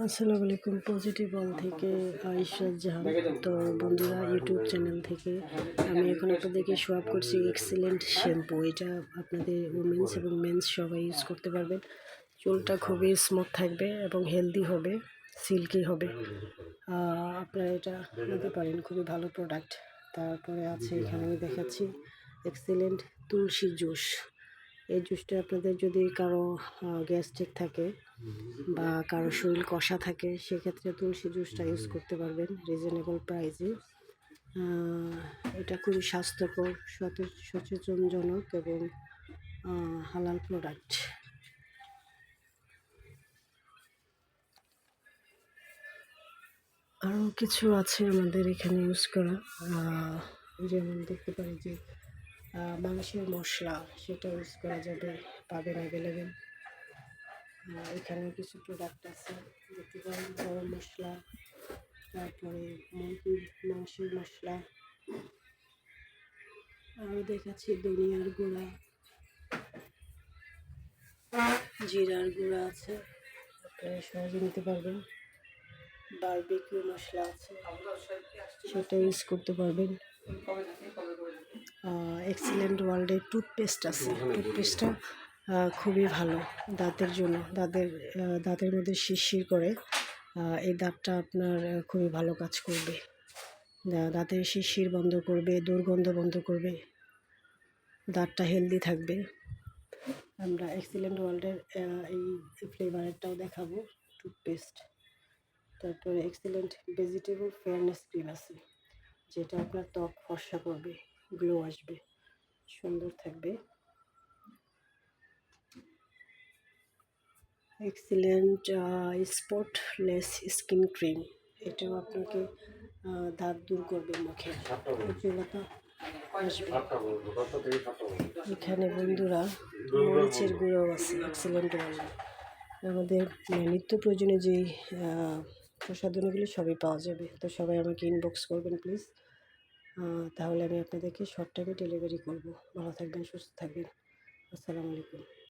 আসসালামু আলাইকুম। পজিটিভ ওয়াল থেকে ইশরাত জাহান। তো বন্ধুরা, ইউটিউব চ্যানেল থেকে আমি এখন আপনাদেরকে শো আপ করছি এক্সিলেন্ট শ্যাম্পু। এটা আপনাদের উমেন্স এবং মেন্স সবাই ইউজ করতে পারবেন। চুলটা খুবই স্মুথ থাকবে এবং হেলদি হবে, সিল্কি হবে। আপনারা এটা নিতে পারেন, খুবই ভালো প্রোডাক্ট। তারপরে আছে এখানে আমি দেখাচ্ছি এক্সিলেন্ট তুলসী জুস। এই জুসটা আপনাদের যদি কারো গ্যাস্ট্রিক থাকে বা কারো শরীর কষা থাকে, সেক্ষেত্রে তুলসী জুসটা ইউজ করতে পারবেন রিজনেবল প্রাইসে। এটা খুবই স্বাস্থ্যকর, সচেতনজনক এবং হালাল প্রোডাক্ট। আরও কিছু আছে আমাদের এখানে ইউজ করা, যেমন দেখতে পারি যে মাংসের মশলা, সেটা ইউজ করা যাবে, পাবেন অ্যাভেলেবেল। এখানে কিছু প্রোডাক্ট আছে, দেখতে পারেন গরম মশলা, তারপরে মুরগির মাংসের মশলা। আরও দেখাচ্ছি ধনিয়ার গুঁড়া, জিরার গুঁড়া আছে, আপনারা সহজে নিতে পারবেন। বারবিকিউ মশলা আছে, সেটা ইউজ করতে পারবেন। এক্সিলেন্ট ওয়ার্ল্ডের টুথপেস্ট আছে, টুথপেস্টটা খুবই ভালো দাঁতের জন্য। দাঁতের মধ্যে শিরশির করে, এই দাঁতটা আপনার খুবই ভালো কাজ করবে। দাঁতের শিরশির বন্ধ করবে, দুর্গন্ধ বন্ধ করবে, দাঁতটা হেলদি থাকবে। আমরা এক্সিলেন্ট ওয়ার্ল্ডের এই ফ্লেভারেরটাও দেখাবো, টুথপেস্ট। তারপরে এক্সিলেন্ট ভেজিটেবল ফেয়ারনেস ক্রিম আছে, যেটা আপনার ত্বক ফর্সা করবে, গ্লো আসবে, সুন্দর থাকবে। এক্সিলেন্ট স্পটলেস স্কিন ক্রিম, এটাও আপনাকে দাগ দূর করবে, মুখে উজ্জ্বলতা আসবে। এখানে বন্ধুরা মরিচের গুঁড়ো আছে এক্সিলেন্ট ওয়ার্ল্ড। আমাদের নিত্য প্রয়োজনীয় যেই প্রসাধনীগুলি সবই পাওয়া যাবে। তো সবাই আমাকে ইনবক্স করবেন প্লিজ, তাহলে আমি আপনাদেরকে শর্ট টাইমে ডেলিভারি করব। ভালো থাকবেন, সুস্থ থাকবেন। আসসালামু আলাইকুম।